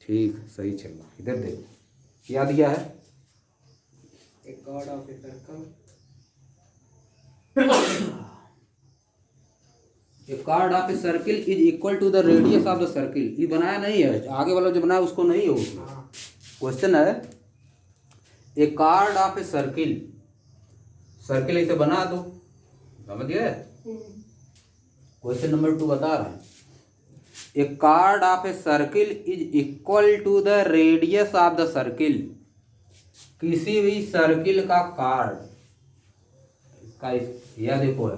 ठीक, सही चल रहा। इधर देखो क्या दिया है, A chord of a circle. A chord of a circle is equal to the radius of the circle. ये बनाया नहीं है, आगे वाला जो बनाया उसको नहीं हो। हाँ। क्वेश्चन है a chord of a circle, circle इसे बना दो, समझ गए। क्वेश्चन नंबर 2 बता रहे हैं a chord of a circle is equal to the radius of the circle. किसी भी सर्किल का कार्ड का यह देखो है,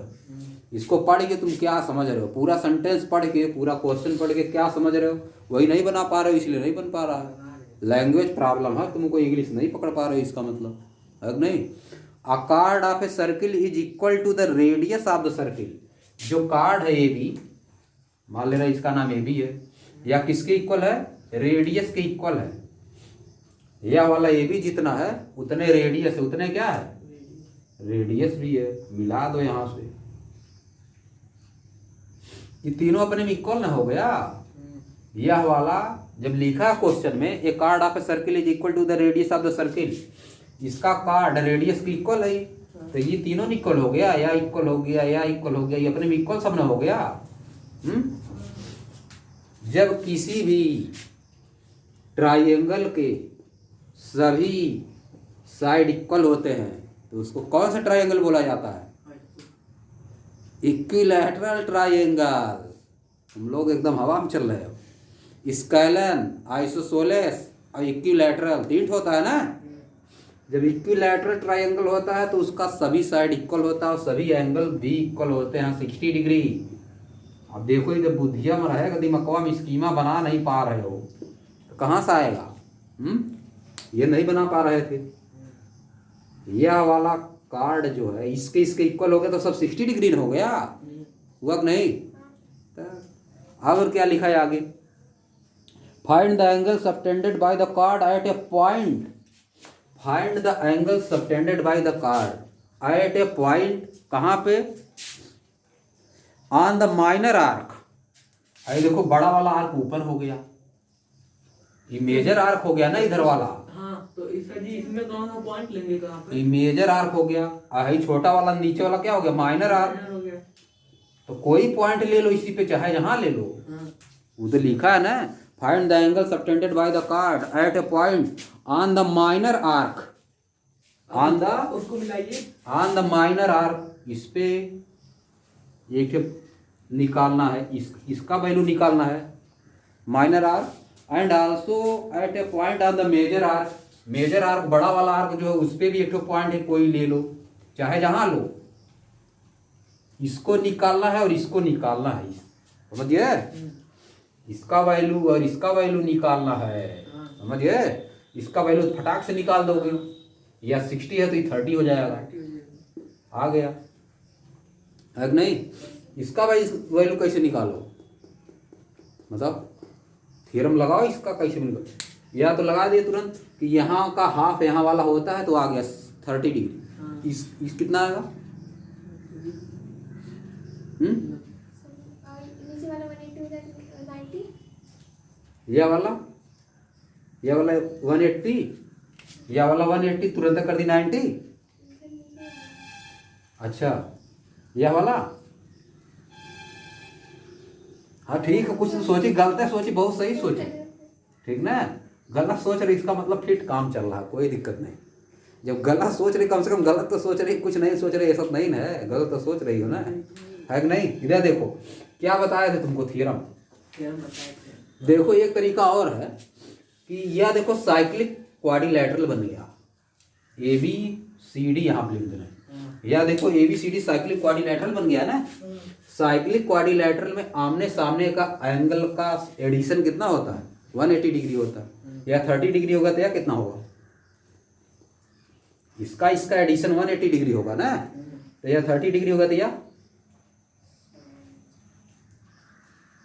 इसको पढ़ के तुम क्या समझ रहे हो, पूरा सेंटेंस पढ़ के, पूरा क्वेश्चन पढ़ के क्या समझ रहे हो, वही नहीं बना पा रहे हो, इसलिए नहीं बन पा रहा है। लैंग्वेज प्रॉब्लम है, तुमको इंग्लिश नहीं पकड़ पा रहे हो, इसका मतलब है नहीं। A chord of a circle is equal to the radius of the circle. जो कार्ड है ए बी, मान ले रहा है इसका नाम ए बी है, या किसके इक्वल है, रेडियस के इक्वल है। यह वाला ए बी जितना है उतने रेडियस है, उतने क्या है, रेडियस भी है। मिला दो यहां से, ये तीनों अपने में इक्वल ना हो गया। यह वाला जब लिखा क्वेश्चन में a chord of a circle is equal to the radius of the circle, इसका कार्ड रेडियस की इक्वल है, तो ये तीनों इक्वल हो गया, या इक्वल हो गया, या इक्वल हो गया, ये अपने में इक्वल सब ना हो गया। जब किसी भी ट्राइंगल के सभी साइड इक्वल होते हैं तो उसको कौन सा ट्राइंगल बोला जाता है, इक्विलैटरल ट्राइंगल। तुम लोग एकदम हवा में चल रहे हो। स्केलन, आइसोसेलेस और इक्विलैटरल तीन होता है ना। जब इक्विलैटरल ट्राइंगल होता है तो उसका सभी साइड इक्वल होता है और सभी एंगल भी इक्वल होते हैं 60 डिग्री। अब देखो ये जब बुद्धिया में रहेगा, दिमागवा में स्कीमा बना नहीं पा रहे हो तो कहाँ से आएगा। ये नहीं बना पा रहे थे। यह वाला कार्ड जो है इसके इसके इक्वल हो गया तो सब 60 डिग्री हो गया, हुआ कि नहीं। और क्या लिखा है आगे, find the angle subtended by the chord at a point. Find the angle subtended by the chord at a point, कहाँ पे, ऑन द माइनर आर्क। अरे देखो बड़ा वाला आर्क ऊपर हो गया, ये मेजर आर्क हो गया ना इधर वाला। हाँ, तो इसका जी इसमें कौन सा पॉइंट लेंगे, कहाँ पे, ये मेजर आर्क हो गया, और छोटा वाला नीचे वाला क्या हो गया, माइनर आर्क हो गया। तो कोई पॉइंट ले लो इसी पे, चाहे जहां ले लो। हाँ। उधर लिखा है ना, find the angle subtended by the chord at a point on the minor arc, on the, उसको मिलाइए, ऑन द माइनर आर्क। इस पे एक निकालना है, इसका वैल्यू निकालना है, minor arc, and also at a point on the major arc. Major arc बड़ा वाला आर्क जो है उस पे भी एक पॉइंट है, कोई ले लो चाहे जहां लो। इसको निकालना है और इसको निकालना है, समझिए। इसका वैल्यू और इसका वैल्यू निकालना है, समझिए। इसका वैल्यू फटाक से निकाल दोगे, या 60 है तो ये 30 हो जाएगा, आ गया है कि नहीं। इसका वैल्यू कैसे निकालो, मतलब थ्योरम लगाओ, इसका कैसे निकालो, या तो लगा दिए तुरंत कि यहाँ का हाफ यहाँ वाला होता है तो आ गया 30 डिग्री। इस कितना आएगा, यह वाला 180, यह वाला 180 तुरंत कर दी 90। अच्छा यह वाला, हाँ ठीक है, कुछ सोची, गलत है सोची, बहुत सही सोची, ठीक ना। गलत सोच रही इसका मतलब फिट काम चल रहा है, कोई दिक्कत नहीं। जब गलत सोच रही, कम से कम गलत तो सोच रही, कुछ नहीं सोच रही ऐसा नहीं ना है, गलत तो सोच रही हो ना, है कि नहीं। इधर देखो क्या बताए थे तुमको, थ्योरम देखो। एक तरीका और है कि यह देखो साइक्लिक क्वाड्रिलैटरल बन गया, ए बी सी डी यहाँ पे लिख देना। यह देखो A B C D cyclic quadrilateral बन गया ना। साइक्लिक क्वाड्रिलैटरल में आमने सामने का एंगल का एडिशन कितना होता है, 180 डिग्री होता है, या 30 डिग्री होगा तो या कितना होगा, इसका इसका एडिशन 180 डिग्री होगा ना, तो यह 30 डिग्री होगा तो या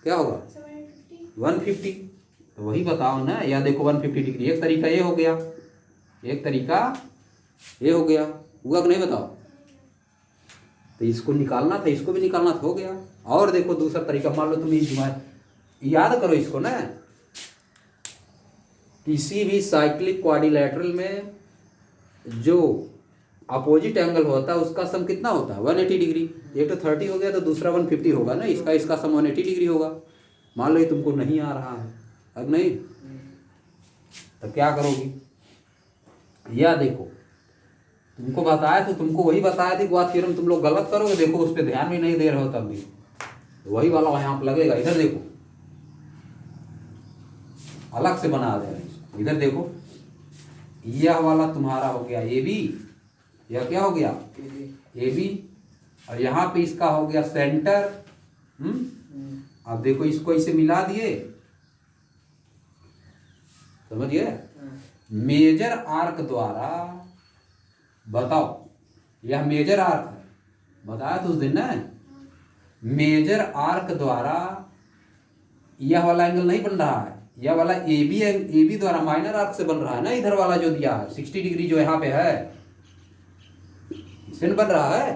क्या होगा 150। तो वही बताओ ना, या देखो 150 डिग्री। एक तरीका ये हो गया, एक तरीका ये हो गया, हुआ कि नहीं बताओ। तो इसको निकालना था, इसको भी निकालना था, हो गया। और देखो दूसरा तरीका, मान लो तुम याद करो इसको ना, किसी भी साइक्लिक क्वाड्रिलेटरल में जो अपोजिट एंगल होता है उसका सम कितना होता है 180 डिग्री। एक तो 30 हो गया तो दूसरा 150 होगा ना, इसका इसका सम 180 डिग्री होगा। मान लो ये तुमको नहीं आ रहा है, अब नहीं तो क्या करोगी? या देखो तुमको बताया तो तुमको वही बताया थी बात, थ्योरम तुम लोग गलत करोगे। देखो उस पर ध्यान भी नहीं दे रहे हो तब भी वही वाला यहाँ पे लगेगा। इधर देखो अलग से बना दे रहे हैं। इधर देखो यह वाला तुम्हारा हो गया ए बी, यह क्या हो गया ए बी, और यहाँ पे इसका हो गया सेंटर। अब देखो इसको इसे मिला दिए, समझिए। मेजर आर्क द्वारा बताओ, यह मेजर आर्क है, बताया तो उस दिन ना। मेजर आर्क द्वारा यह वाला एंगल नहीं बन रहा है, यह वाला ए बी द्वारा माइनर आर्क से बन रहा है ना। इधर वाला जो दिया है 60 डिग्री जो यहाँ पे है इससे बन रहा है।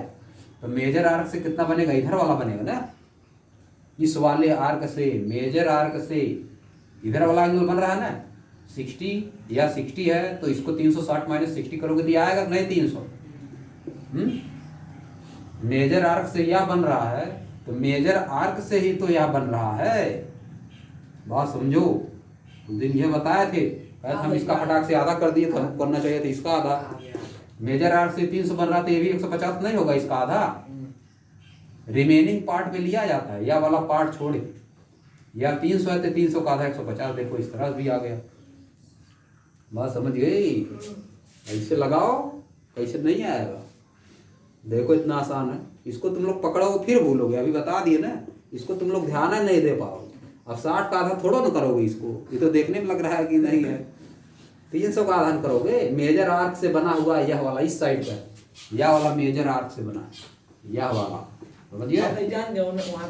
तो मेजर आर्क से कितना बनेगा? इधर वाला बनेगा ना। इस वाले आर्क से, मेजर आर्क से इधर वाला एंगल बन रहा है ना 60, या 60 है तो इसको 360 माइनस 60 करोगे तो ये आएगा नहीं 300। मेजर आर्क से यह बन रहा है तो मेजर आर्क से ही तो यह बन रहा है। बात समझो, उस दिन यह बताए थे, हम इसका फटाक से आधा कर दिए, हमको करना चाहिए था इसका आधा। मेजर आर्क से 300 बन रहा था, ये भी 150 नहीं होगा इसका आधा। रिमेनिंग पार्ट में लिया जाता है, यह वाला पार्ट छोड़े। या 300 है तो 300 का आधा 150। देखो इस तरह भी आ गया। बात समझ गई? ऐसे लगाओ, कैसे नहीं आएगा। देखो इतना आसान है, इसको तुम लोग पकड़ो फिर भूलोगे। अभी बता दिए ना, इसको तुम लोग ध्यान नहीं दे पाओगे। अब 60 का आधा थोड़ा ना करोगे इसको, ये तो देखने में लग रहा है कि नहीं है। 300 का आधान करोगे। मेजर आर्क से बना हुआ यह वाला इस साइड पर, यह वाला मेजर आर्क से बना है, यह वाला समझिए।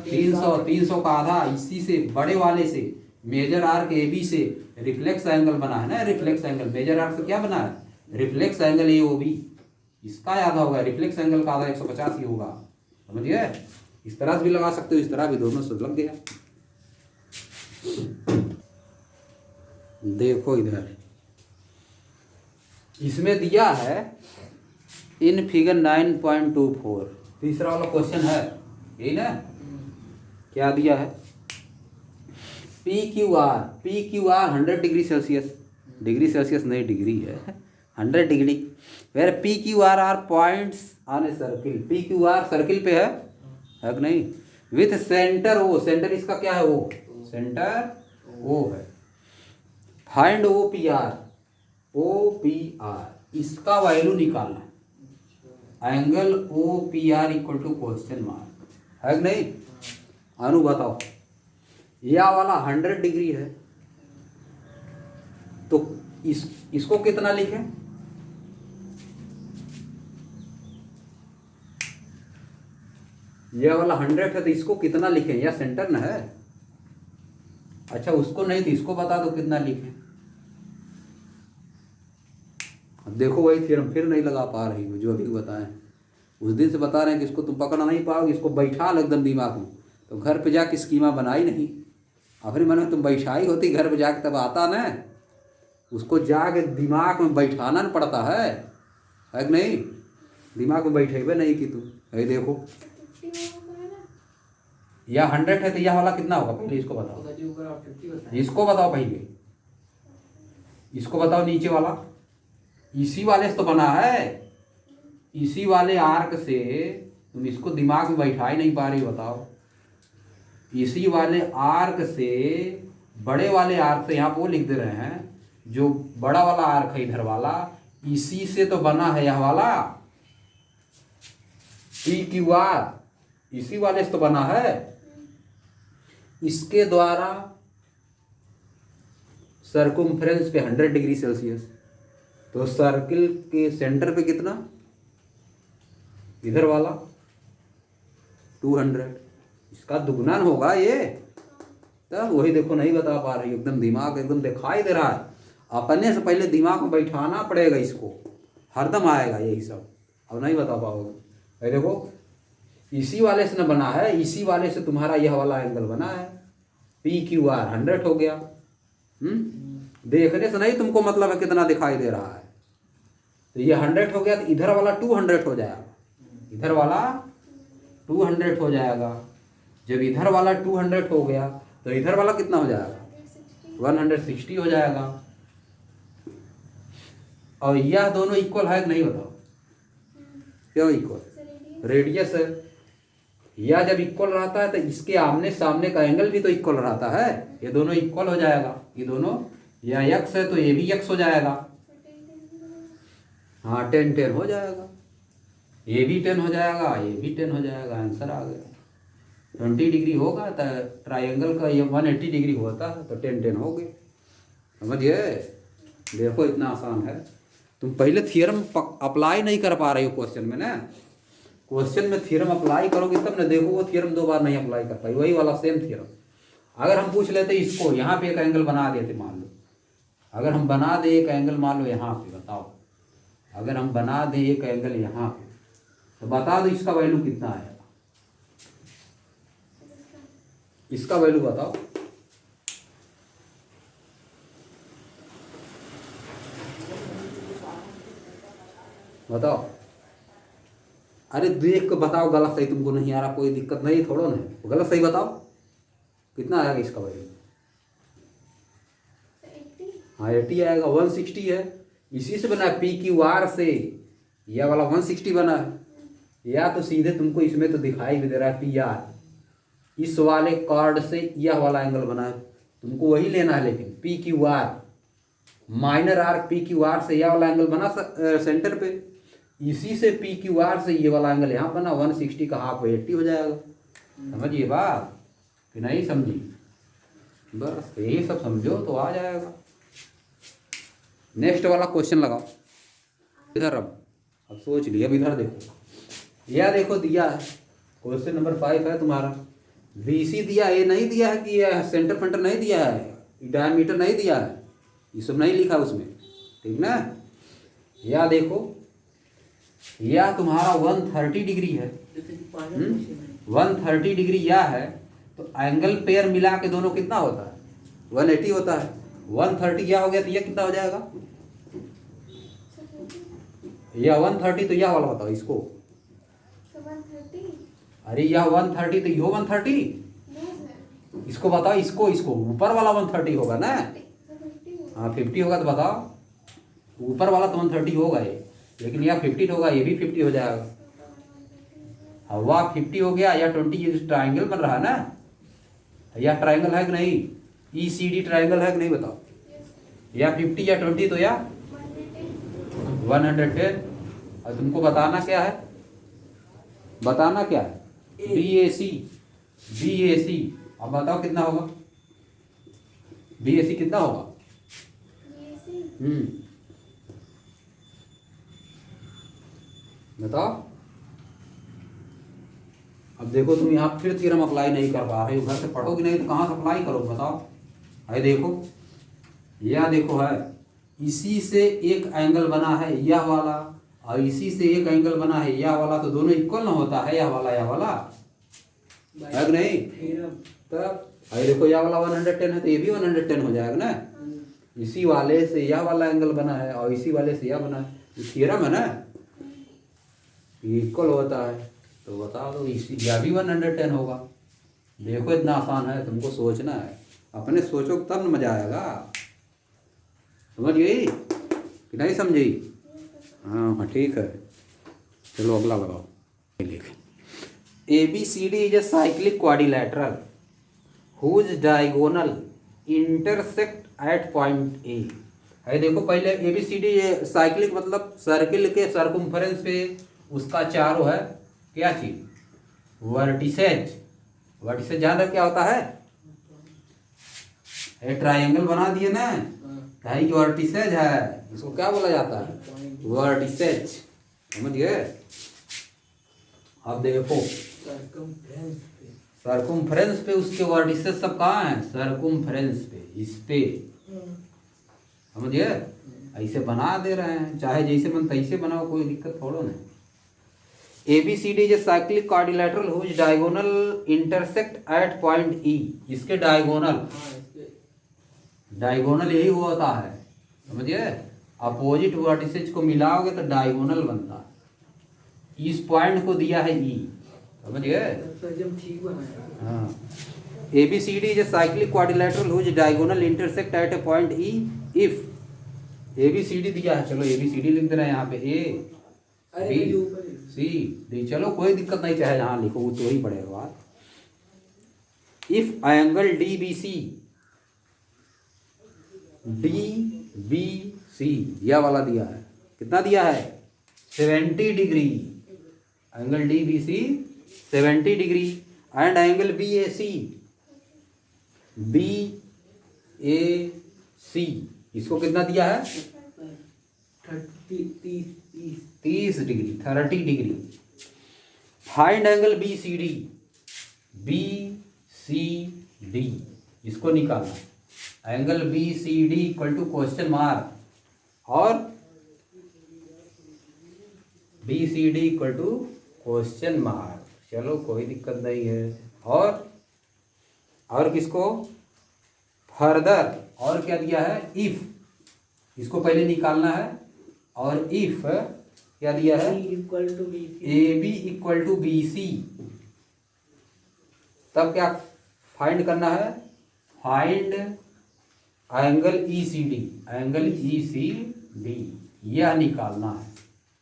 300 का आधा इसी से, बड़े वाले से, मेजर आर्क ए बी से रिफ्लेक्स एंगल बना है ना। रिफ्लेक्स एंगल मेजर आर्क से क्या बना है? Reflex angle A O B, इसका आधा होगा। रिफ्लेक्स एंगल का आधा 150 ही होगा, समझिए। इस तरह से भी लगा सकते हो, इस तरह भी, दोनों से लग गया। देखो इधर इसमें दिया है इन फिगर 9.24, तीसरा वाला क्वेश्चन है यही ना। क्या दिया है? P Q R 100 degree Celsius, degree Celsius नहीं डिग्री है, 100 degree. Where P Q R points on a circle, P Q R circle पे है कि नहीं? विथ सेंटर ओ, सेंटर इसका क्या है? ओ, सेंटर ओ है। फाइंड ओ पी आर, इसका वैल्यू निकालना है। Angle O P R equal to question mark, है कि नहीं? अनु बताओ, यह वाला 100 डिग्री है तो इसको कितना लिखें? यह वाला 100 है तो इसको कितना लिखें? यह सेंटर ना है। अच्छा उसको नहीं तो इसको बता दो कितना लिखें। अब देखो वही थ्योरम फिर नहीं लगा पा रही हो जो अभी बताएं। उस दिन से बता रहे हैं कि इसको तुम पकड़ नहीं पाओगे, इसको बैठा लो एकदम दिमाग में। तो घर पे जाके स्कीमा बनाई नहीं, अपने मन में तुम बैठाई होती घर पे जाके तब आता ना। उसको जाके दिमाग में बैठाना न पड़ता है कि नहीं? दिमाग में बैठेबे नहीं कि तुम। ये देखो यह 100 है तो यह वाला कितना होगा? पहले इसको बताओ, इसको बताओ पहले, इसको बताओ। नीचे वाला इसी वाले से तो बना है, इसी वाले आर्क से। तुम इसको दिमाग में बैठा ही नहीं पा रही, बताओ। इसी वाले आर्क से, बड़े वाले आर्क से, यहाँ पे वो लिख दे रहे हैं जो बड़ा वाला आर्क है इधर वाला, इसी से तो बना है यह वाला पी क्यू आर, इसी वाले से तो बना है। इसके द्वारा सर्कमफ्रेंस पे 100 डिग्री सेल्सियस, तो सर्किल के सेंटर पे कितना? इधर वाला 200, इसका दुगुना होगा ये। तब वही देखो नहीं बता पा रही, एकदम दिमाग एकदम दिखाई दे रहा है। अपने से पहले दिमाग में बैठाना पड़ेगा इसको, हरदम आएगा यही सब। अब नहीं बता पाओगे। ये देखो इसी वाले से न बना है, इसी वाले से तुम्हारा यह वाला एंगल बना है। पी क्यू आर 100 हो गया। देखने से नहीं तुमको मतलब है कितना दिखाई दे रहा है। तो ये 100 हो गया तो इधर वाला 200 हो जाएगा, इधर वाला 200 हो जाएगा। जब इधर वाला 200 हो गया तो इधर वाला कितना हो जाएगा, 160 हो जाएगा। और यह दोनों इक्वल है कि नहीं बताओ, क्यों इक्वल, रेडियस है। यह जब इक्वल रहता है तो इसके आमने सामने का एंगल भी तो इक्वल रहता है, ये दोनों इक्वल हो जाएगा। ये दोनों, यह x है तो ये भी x हो जाएगा, हाँ 10 10 हो जाएगा, ये भी 10 हो जाएगा, ये भी 10 हो जाएगा, आंसर आ गया। 20 डिग्री होगा तो ट्राइंगल का ये 180 डिग्री होता है तो 10 10 हो गए। समझिए, देखो इतना आसान है। तुम पहले थ्योरम अप्लाई नहीं कर पा रहे हो क्वेश्चन में ना, क्वेश्चन में थ्योरम अप्लाई करोगे तब ना, देखो वो थ्योरम 2 बार नहीं अप्लाई कर पाई, वही वाला सेम थ्योरम। अगर हम पूछ लेते इसको, यहाँ पे एक एंगल बना देते मान लो, अगर हम बना दे एक एंगल मान लो यहाँ पे, बताओ अगर हम बना दे एक एंगल यहाँ पे तो बता दो इसका वैल्यू कितना आएगा, इसका वैल्यू बताओ। बताओ, अरे देख के बताओ, गलत सही तुमको नहीं आ रहा कोई दिक्कत नहीं, थोड़ा ना, गलत सही बताओ कितना आएगा इसका वैल्यू। हाँ 80 आएगा, 160 है, इसी से बना पी क्यू आर से, यह वाला 160 बना है। या तो सीधे तुमको इसमें तो दिखाई भी दे रहा है पी आर, इस वाले कार्ड से यह वाला एंगल बना है, तुमको वही लेना है। लेकिन P Q R minor arc, P Q R से यह वाला एंगल बना सेंटर पे, इसी से पी क्यू आर से ये वाला एंगल यहाँ बना, 160 का हाफ 80 हो जाएगा। समझिए बात कि नहीं समझी, बस यही सब समझो तो आ जाएगा। नेक्स्ट वाला क्वेश्चन लगाओ इधर। अब सोच लिया, अब इधर देखो, यह देखो दिया है क्वेश्चन नंबर 5 है तुम्हारा, BC दिया, ये नहीं दिया है कि यह सेंटर फेंटर नहीं दिया है, डायमीटर नहीं दिया है, ये सब नहीं लिखा उसमें, ठीक ना। यह देखो, यह तुम्हारा 130 डिग्री है, 130 डिग्री यह है, तो एंगल पेयर मिला के दोनों कितना होता है, 180 होता है। 130 यह हो गया तो यह कितना हो जाएगा, यह 130, तो यह वाला बताओ इसको। अरे यह 130 तो यो 130, इसको बताओ, इसको इसको ऊपर वाला 130 होगा ना, हाँ 50 होगा तो बताओ, ऊपर वाला तो 130 होगा ये, लेकिन यह 50 होगा, ये भी 50 हो जाएगा। अब वह 50 हो गया, या 20 ट्राइंगल बन रहा है ना, यह ट्राइंगल है कि नहीं, ECD ट्राइंगल है कि नहीं बताओ, या 50 या 20 तो या 110। और तुमको बताना क्या है, बताना क्या है, BAC। अब बताओ कितना होगा, BAC कितना होगा, बताओ। अब देखो तुम यहाँ फिर थ्योरम अप्लाई नहीं कर पा रहे हो, घर से पढ़ोगे नहीं तो कहाँ से अप्लाई करो बताओ। है देखो, यह देखो है, इसी से एक एंगल बना है यह वाला, और इसी से एक एंगल बना है यह वाला, तो दोनों इक्वल ना होता है, यह वाला है कि नहीं। तब अरे देखो यह वाला 110 है तो ये भी 110 हो जाएगा ना, इसी वाले से यह वाला एंगल बना है और इसी वाले से यह बना है, थ्योरम है ना, इक्वल होता है। तो बता दो इसी, यह भी 110 होगा। देखो इतना आसान है, तुमको सोचना है, अपने सोचो तब न मजा आएगा। समझ गई कि नहीं समझी, हाँ ठीक है, चलो अगला लगाओ। ABCD is a cyclic quadrilateral whose diagonal intersect at point A। है देखो पहले ABCD साइक्लिक मतलब सर्किल के सर्कम्फ्रेंस पे उसका चारों है क्या चीज, वर्टिसेज। वर्टिसेज जान रहे क्या होता है, ट्रायंगल बना दिए ना, ढाई की वर्टिसेज है, इसको क्या बोला जाता है, वर्टिसेज। समझ गए। अब देखो सर्कम्फ्रेंस पे उसके वर्टिसेज सब कहाँ हैं, सर्कम्फ्रेंस पे, इस पे। समझ गए, ऐसे बना दे रहे हैं, चाहे जैसे मन तैसे बनाओ, कोई दिक्कत थोड़ा नहीं। ABCD is a cyclic quadrilateral whose diagonal intersect at point E। इसके डायगोनल डायगोनल यही होता है, समझिए। अपोजिट वर्टिसेज को मिलाओगे तो डायगोनल बनता है। इस पॉइंट को दिया है ई, समझिए। सर जब ठीक बनाया। हाँ, A B C D is a cyclic quadrilateral whose diagonal intersect at a point E if A B C D दिया है। चलो ए बी सी डी लिख देना है यहाँ पे, ए अरे बी ये ऊपर है। C D. चलो कोई दिक्कत नहीं, चाहे यहाँ लिखो वो तो ही पड़ेगा बात। If angle D B C, D B C यह वाला दिया है, कितना दिया है 70 degree. Angle D B C 70 degree and angle B A C, B A C इसको कितना दिया है 30 degree, 30 degree. Find angle B C D, B C D इसको निकालना। Angle B C D equal to question mark और B C D equal to question mark. चलो कोई दिक्कत नहीं है। और किसको फर्दर और क्या दिया है, इफ इसको पहले निकालना है। और इफ क्या दिया है, A B equal to B C, तब क्या फाइंड करना है, find angle E C D, angle E C D यह निकालना है।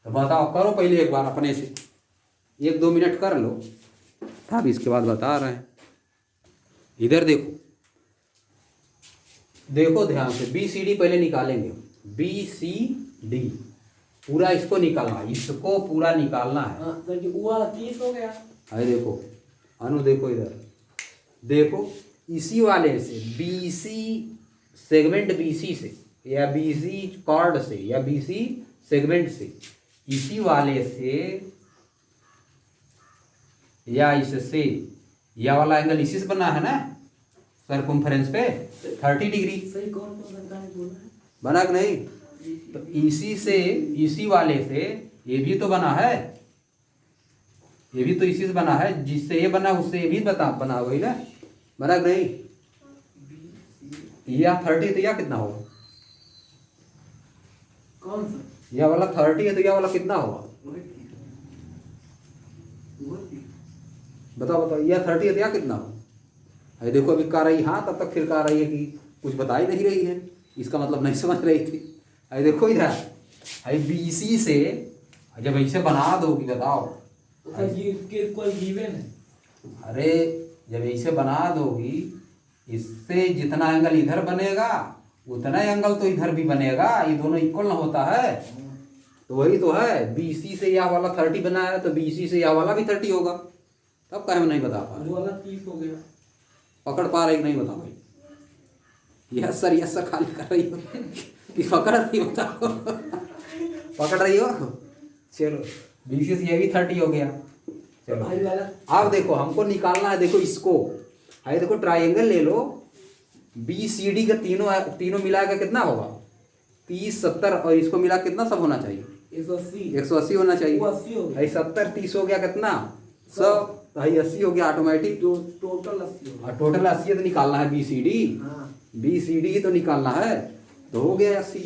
तो बताओ, करो पहले एक बार अपने से, 1-2 मिनट कर लो, तब इसके बाद बता रहे हैं। इधर देखो, देखो ध्यान से, बी सी डी पहले निकालेंगे। बी सी डी पूरा इसको निकालना, इसको पूरा निकालना है। हो गया। अरे देखो अनु, देखो इधर देखो, इसी वाले से B C segment, B C से या बी सी कॉर्ड से या बी सी सेगमेंट से, इसी वाले से या इससे, यह वाला एंगल इसी से बना है ना सरकमफेरेंस पे 30 डिग्री। सही कौन बोला है? बना कि नहीं? तो इसी से, इसी वाले से ये भी तो बना है, ये भी तो इसी से बना है, जिससे ये बना उससे ये भी बना वही ना, बना कि नहीं? यह 30 तो यह कितना होगा, कौन सा? यह वाला 30 है तो यह वाला कितना होगा, बताओ बताओ। यह 30 है तो यह कितना होगा? अरे देखो अभी कह रही हाँ, तब तक फिर कह रही है कि कुछ बता ही नहीं रही है, इसका मतलब नहीं समझ रही थी। अरे देखो इधर, अरे बी सी से जब ऐसे बना दोगी, बताओ। अरे जब ऐसे बना दोगी, इससे जितना एंगल इधर बनेगा उतना एंगल तो इधर भी बनेगा, ये दोनों इक्वल ना होता है। तो वही तो है, बी सी से यह वाला 30 बना है तो बी सी से यह वाला भी 30 होगा। तब कहे मैं नहीं बता पा रहा, वाला 30 हो गया। पकड़ पा रही नहीं, बताओ भाई। यस सर खाली कर रही हो कि पकड़ रही हो, बताओ। पकड़ रही हो, चलो बी सी से ये भी 30 हो गया। चलो अब देखो हमको निकालना है, देखो इसको, अरे देखो ट्राइंगल ले लो, बी सी डी का तीनों मिला के कितना होगा 30 70, और इसको मिला कितना सब होना चाहिए 180 होना चाहिए। 70 30 हो गया कितना 100, 80 हो गया ऑटोमेटिक। टोटल 80 होगा। टोटल 80 तो निकालना है B C D, B C D तो निकालना है, तो हो गया 80।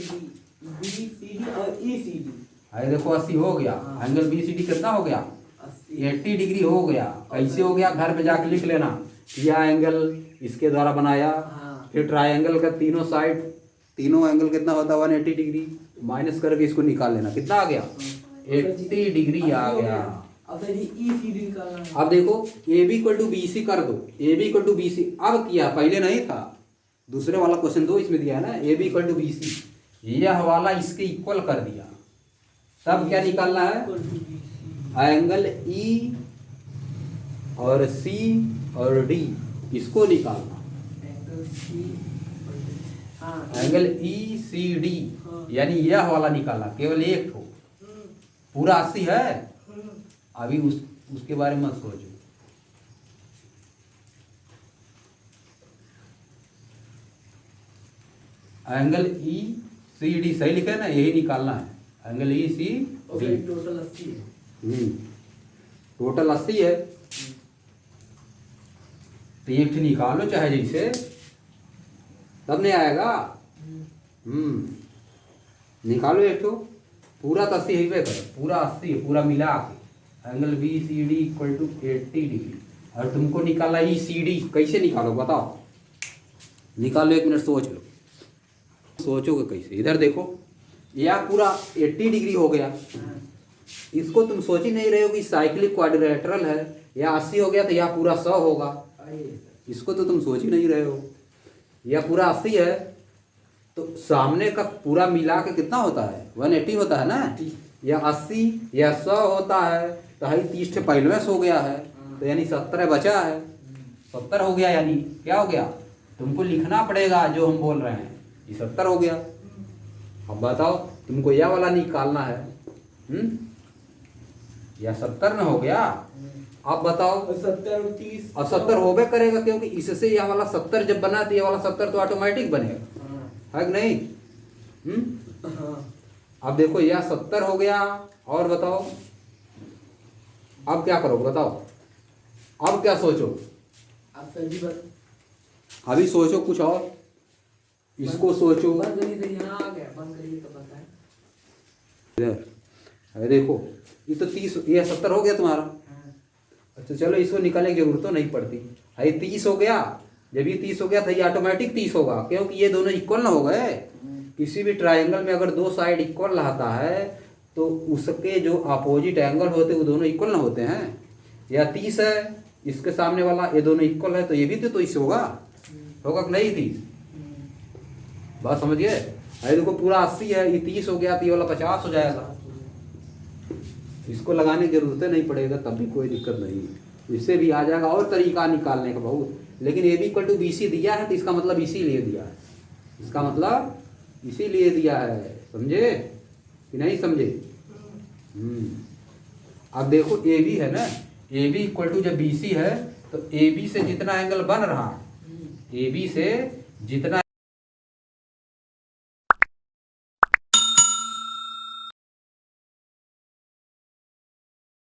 बी सी डी और ई सी डी, अरे देखो 80 हो गया। एंगल बी सी डी कितना हो गया 80 डिग्री हो गया। कैसे हो गया, घर पे जाके लिख लेना, यह एंगल इसके द्वारा बनाया। फिर ट्राइंगल का तीनों साइड, तीनों एंगल कितना होता है 180 डिग्री, माइनस करके इसको निकाल लेना, कितना आ गया 80 डिग्री आ गया। अब देखो A B equal to B C कर दो, A B equal to B C अब किया, पहले नहीं था, दूसरे वाला क्वेश्चन 2 इसमें दिया है ना, A B equal to B C, यह वाला इसके इक्वल कर दिया। तब क्या निकालना है, एंगल ई और सी और डी इसको निकालना। एंगल ई सी डी यानी यह वाला निकाला, केवल एक ठो, पूरा 80 है। अभी उसके बारे में मत सोचो। एंगल ई सी डी सही लिखा है ना, यही निकालना है, angle E C D. Total 80 है। टोटल 80 है, तो एक निकालो चाहे जैसे, तब नहीं आएगा। निकालो एक तो पूरा तो 80 है कर, पूरा 80 है पूरा मिला के angle B C D equal to 80 degree. और तुमको निकाला ई सी डी, कैसे निकालो बताओ? निकालो, 1 मिनट सोच लो। सोचोगे कैसे? इधर देखो, यह पूरा 80 डिग्री हो गया। इसको तुम सोच ही नहीं रहे हो कि साइक्लिक क्वाड्रिलेटरल है। यह 80 हो गया तो यह पूरा 100 होगा। इसको तो तुम सोच ही नहीं रहे हो। यह पूरा 80 है तो सामने का पूरा मिला के कितना होता है? 180 होता है ना। यह 80 या 100 होता है तो हाई 30 पहले हो गया है, तो यानी 70 बचा है। 70 हो गया, यानी क्या हो गया? तुमको लिखना पड़ेगा जो हम बोल रहे हैं। ये 70 हो गया। अब बताओ तुमको यह वाला निकालना है। यह 70 न हो गया। अब बताओ 70 और 30 अब 70 होबे करेगा, क्योंकि इससे यह वाला 70 जब बना तो यह वाला 70 तो ऑटोमेटिक बनेगा, है कि नहीं? अब देखो यह 70 हो गया। और बताओ अब क्या करोगे बताओ? अब क्या सोचो? आप सही बात। अभी सोचो कुछ और, इसको सोचो। बंद करिए तो यहाँ आ गया, बंद करिए तो बताएं। इधर अरे देखो, ये तो 30, ये 70 हो गया तुम्हारा। अच्छा चलो, इसको निकालने की जरूरत तो नहीं पड़ती। ये 30 हो गया। जब ये 30 हो गया तो ये ऑटोमेटिक 30 होगा, क्योंकि ये दोनों इक्वल ना हो गए। किसी भी ट्रायंगल में अगर दो साइड इक्वल रहता है तो उसके जो अपोजिट एंगल होते हैं वो दोनों इक्वल ना होते हैं। या 30 है, इसके सामने वाला, ये दोनों इक्वल है तो ये भी तो 30 होगा कि नहीं? 30 बात समझिए। अरे देखो पूरा 80 है, ये 30 हो गया तो ये वाला 50 हो जाएगा। इसको लगाने की जरूरत नहीं पड़ेगा, तब भी कोई दिक्कत नहीं। इससे भी आ जाएगा। और तरीका निकालने का बहुत, लेकिन A B equal to B C दिया है तो इसका मतलब इसीलिए दिया है। इसका मतलब इसीलिए दिया है, समझे कि नहीं समझे? अब देखो ए बी है ना, ए बी इक्वल टू जब बी सी है तो ए बी से जितना एंगल बन रहा है, ए बी से जितना